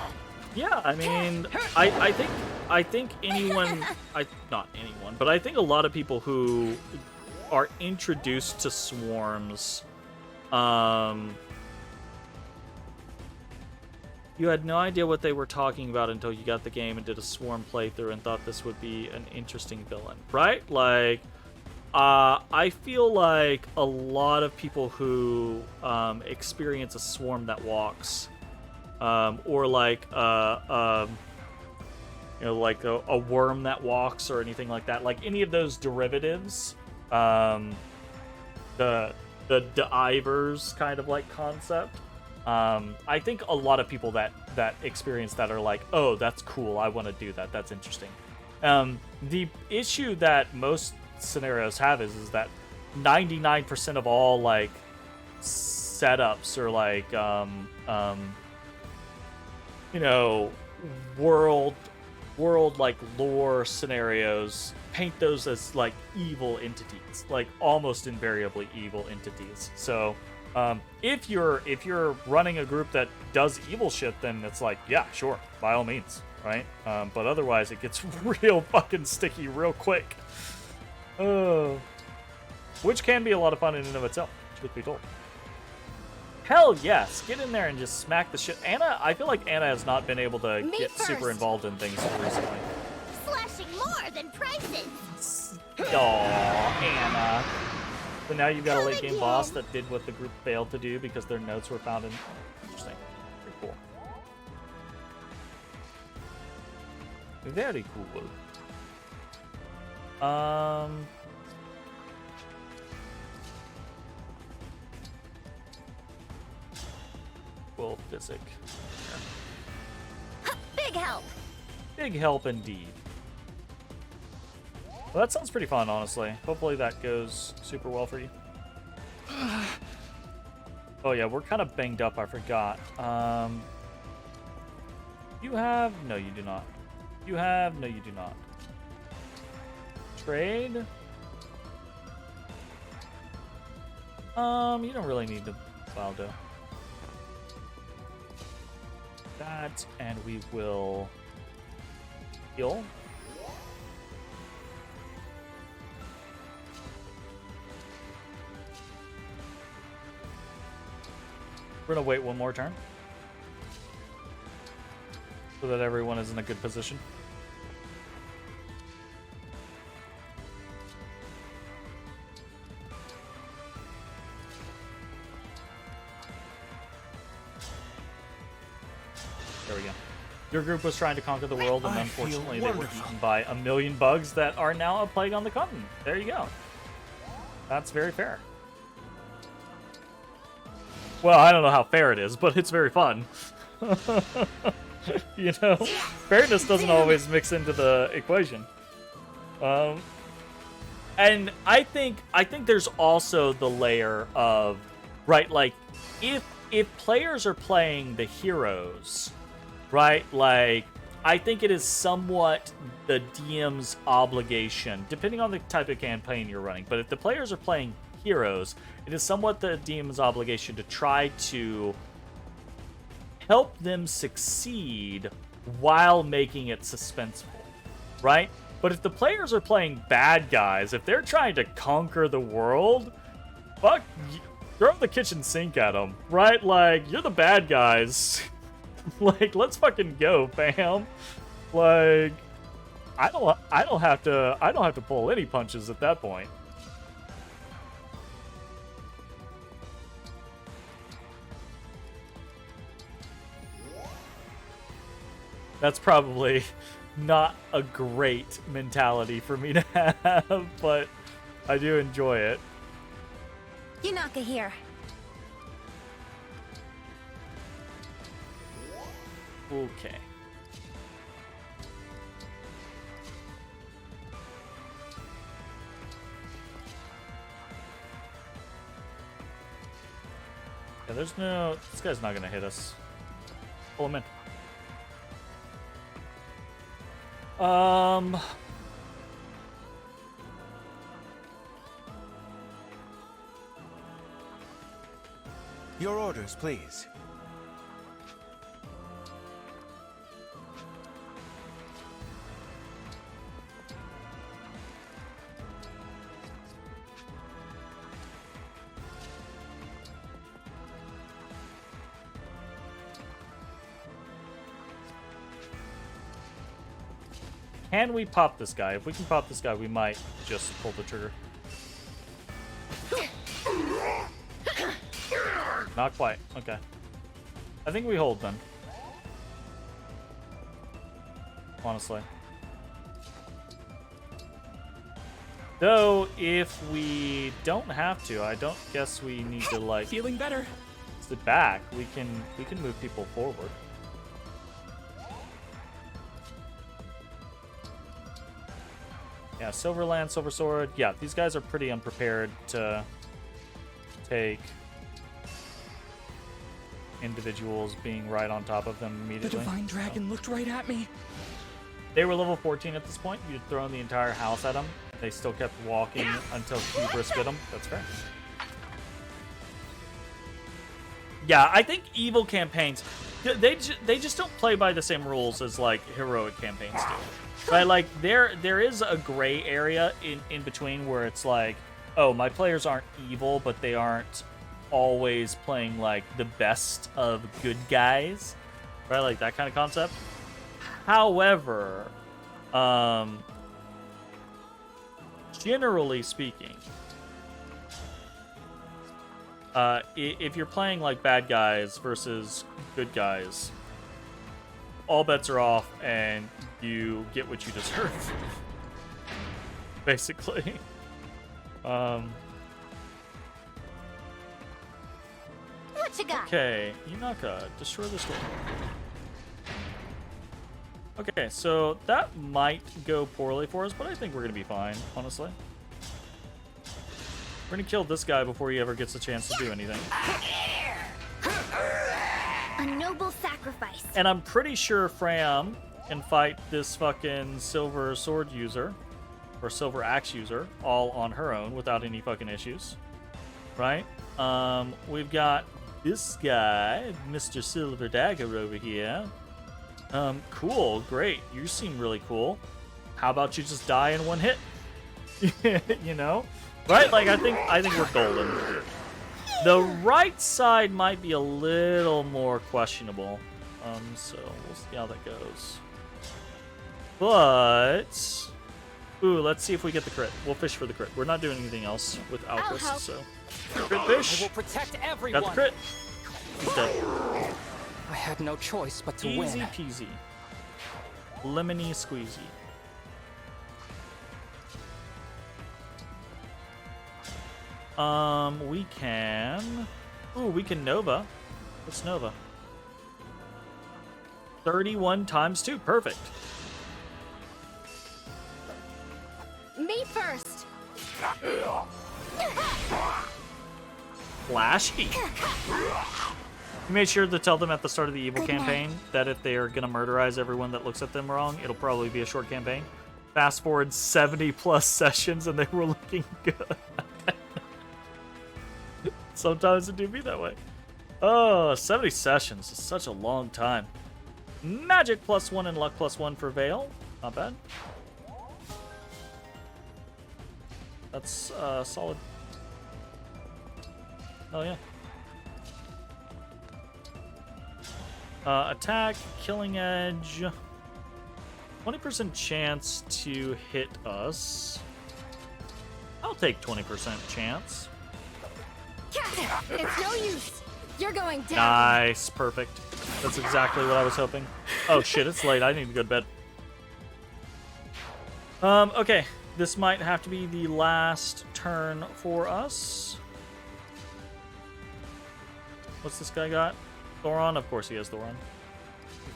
Yeah, I mean, I think anyone, not anyone, but I think a lot of people who are introduced to swarms, you had no idea what they were talking about until you got the game and did a swarm playthrough and thought this would be an interesting villain, right? Like, I feel like a lot of people who experience a swarm that walks, or like like a worm that walks or anything like that, like any of those derivatives, the divers kind of like concept. I think a lot of people that experience that are like, oh, that's cool, I want to do that, that's interesting. The issue that most scenarios have is that 99% of all like setups or like world like lore scenarios paint those as like evil entities, like almost invariably evil entities. So If you're running a group that does evil shit, then it's like, yeah, sure, by all means, right? But otherwise, it gets real fucking sticky real quick. Which can be a lot of fun in and of itself, truth be told. Hell yes, get in there and just smack the shit. Anna, I feel like Anna has not been able to get super involved in things recently. Slashing more than prices. Aw, Anna. So now you've got a late game boss that did what the group failed to do because their notes were found in. Interesting. Pretty cool. Very cool. Well, physic. Big help. Big help indeed. Well, that sounds pretty fun, honestly. Hopefully that goes super well for you. Oh yeah, we're kind of banged up, I forgot. You have... No, you do not. You have... No, you do not. Trade? You don't really need the Valdo. That, and we will heal. We're gonna wait one more turn so that everyone is in a good position. There we go. Your group was trying to conquer the world, and unfortunately they were eaten by a million bugs that are now a plague on the continent. There you go. That's very fair. Well, I don't know how fair it is, but it's very fun. You know, fairness doesn't always mix into the equation. And I think there's also the layer of, right, like if players are playing the heroes, right, like I think it is somewhat the DM's obligation, depending on the type of campaign you're running, but if the players are playing heroes, it is somewhat the DM's obligation to try to help them succeed while making it suspenseful, right? But if the players are playing bad guys, if they're trying to conquer the world, fuck, throw the kitchen sink at them, right? Like, you're the bad guys. Like, let's fucking go, fam. Like, I don't have to pull any punches at that point. That's probably not a great mentality for me to have, but I do enjoy it. Yunaka here. Okay. Yeah, there's no... This guy's not gonna hit us. Pull him in. Your orders, please. Can we pop this guy? If we can pop this guy, we might just pull the trigger. Not quite. Okay. I think we hold then. Honestly. Though, if we don't have to, I don't guess we need to, like, Feeling better. sit back. We can move people forward. Yeah, Silver Lance, Silver Sword. Yeah, these guys are pretty unprepared to take individuals being right on top of them The immediately. divine dragon looked right at me. They were level 14 at this point. You'd thrown the entire house at them. They still kept walking until Hubris bit them. That's fair. Yeah, I think evil campaigns, they just don't play by the same rules as like heroic campaigns do, right? Like there is a gray area in between where it's like, oh, my players aren't evil, but they aren't always playing like the best of good guys, right? Like that kind of concept. However, generally speaking, if you're playing like bad guys versus good guys, all bets are off and you get what you deserve. Basically. What you got? Okay, Yunaka, destroy this door. Okay, so that might go poorly for us, but I think we're gonna be fine, honestly. We're gonna kill this guy before he ever gets a chance to do anything. A noble sacrifice. And I'm pretty sure Fram can fight this fucking silver sword user, or silver axe user, all on her own without any fucking issues. Right? We've got this guy, Mr. Silver Dagger over here. Cool, great. You seem really cool. How about you just die in one hit? You know? Right? Like, I think we're golden. The right side might be a little more questionable. So we'll see how that goes. But, ooh, let's see if we get the crit. We'll fish for the crit. We're not doing anything else with Alcus, so crit fish. I will protect everyone. Got the crit. He's dead. I had no choice but to Easy win. peasy. Lemony squeezy. We can... Ooh, we can Nova. What's Nova? 31 times 2. Perfect. Me first. Flashy. You made sure to tell them at the start of the evil campaign that if they are going to murderize everyone that looks at them wrong, it'll probably be a short campaign. Fast forward 70 plus sessions and they were looking good. Sometimes it do be that way. Oh, 70 sessions is such a long time. Magic +1 and luck +1 for Vale. Not bad. That's solid. Oh yeah. Attack, killing edge. 20% chance to hit us. I'll take 20% chance. It's no use. You're going down. Nice, perfect. That's exactly what I was hoping. Oh shit, it's late. I need to go to bed. Okay. This might have to be the last turn for us. What's this guy got? Thoron? Of course he has Thoron. You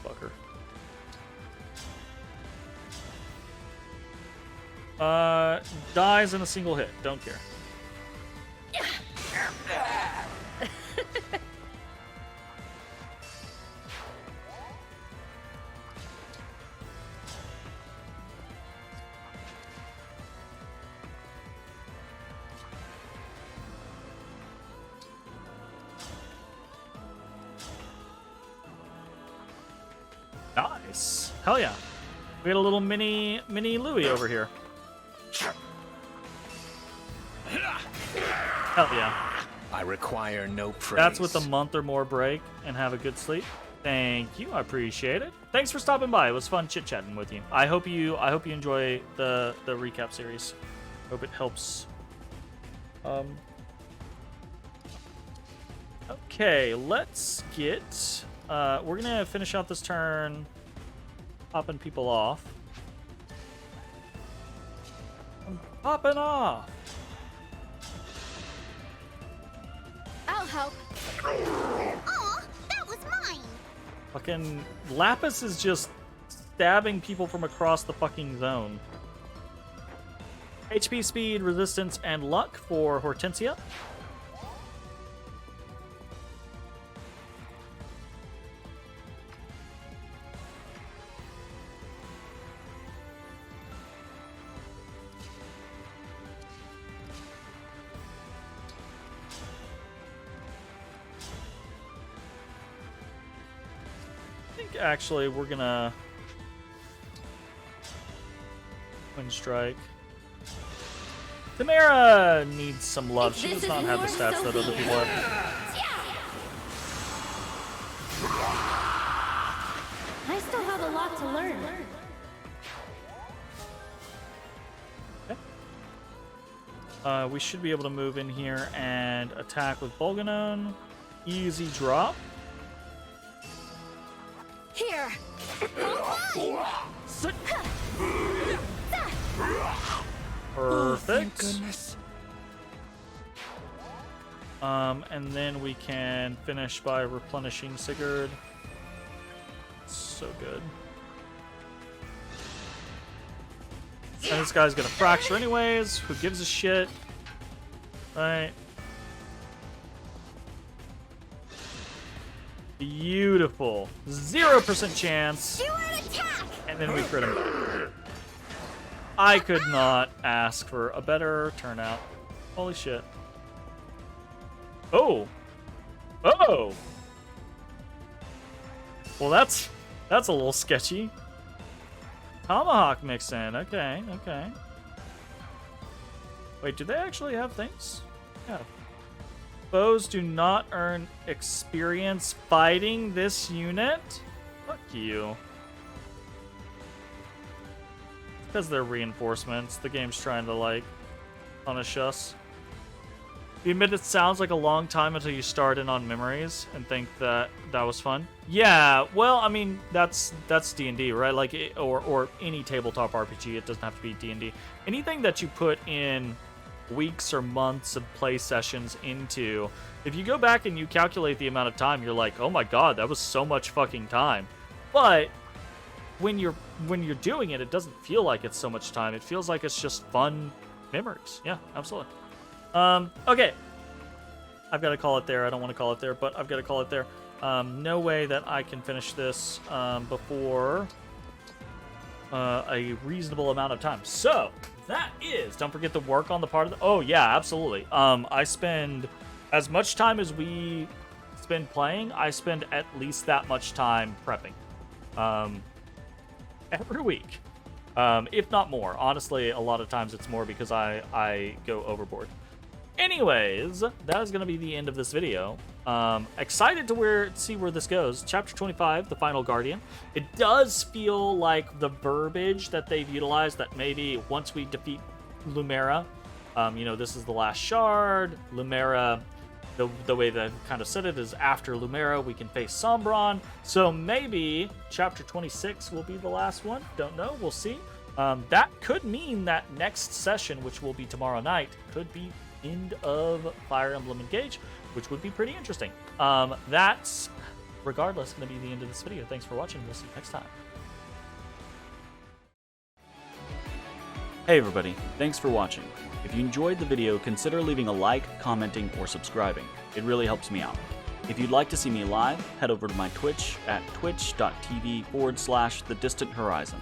fucker. Dies in a single hit. Don't care. Nice. Hell yeah. We got a little mini Louie over here. Hell yeah. I require no praise. That's with a month or more break and have a good sleep. Thank you. I appreciate it. Thanks for stopping by. It was fun chit-chatting with you. I hope you enjoy the recap series. Hope it helps. Okay, let's get we're gonna finish out this turn popping people off. I'm popping off. I'll help. Aw, that was mine. Fucking Lapis is just stabbing people from across the fucking zone. HP, speed, resistance, and luck for Hortensia. actually we're gonna Wind Strike. Tamara needs some love. She does not have the stats that other people have. I still have a lot to learn. We should be able to move in here and attack with Bolganone. Easy drop. Here. Perfect. Thank goodness. And then we can finish by replenishing Sigurd. So good. And this guy's gonna fracture anyways. Who gives a shit? Right. Beautiful. 0% chance. And then we crit him back. I could not ask for a better turnout. Holy shit. Oh. Oh. Well, that's a little sketchy. Tomahawk mix in. Okay, okay. Wait, do they actually have things? Yeah. Foes do not earn experience fighting this unit? Fuck you. Because they're reinforcements. The game's trying to, like, punish us. You admit it sounds like a long time until you start in on memories and think that that was fun. Yeah, well, I mean, that's D&D, right? Like, or any tabletop RPG. It doesn't have to be D&D. Anything that you put in weeks or months of play sessions into, if you go back and you calculate the amount of time, you're like, oh my god, that was so much fucking time. But when you're doing it, it doesn't feel like it's so much time. It feels like it's just fun memories. Yeah, absolutely. Okay. I've got to call it there. I don't want to call it there, but I've got to call it there. No way that I can finish this before a reasonable amount of time. So, that is, don't forget to work on the part of the, oh yeah, absolutely. I spend as much time as we spend playing, I spend at least that much time prepping. Every week. If not more. Honestly, a lot of times it's more because I go overboard. Anyways, that is going to be the end of this video. Excited to see where this goes. Chapter 25, The Final Guardian. It does feel like the verbiage that they've utilized, that maybe once we defeat Lumera, you know, this is the last shard. Lumera, the way that I've kind of said it is after Lumera, we can face Sombron. So maybe Chapter 26 will be the last one. Don't know. We'll see. That could mean that next session, which will be tomorrow night, could be end of Fire Emblem Engage, which would be pretty interesting. That's, regardless, going to be the end of this video. Thanks for watching. We'll see you next time. Hey everybody, thanks for watching. If you enjoyed the video, consider leaving a like, commenting, or subscribing. It really helps me out. If you'd like to see me live, head over to my Twitch at twitch.tv/thedistanthorizon.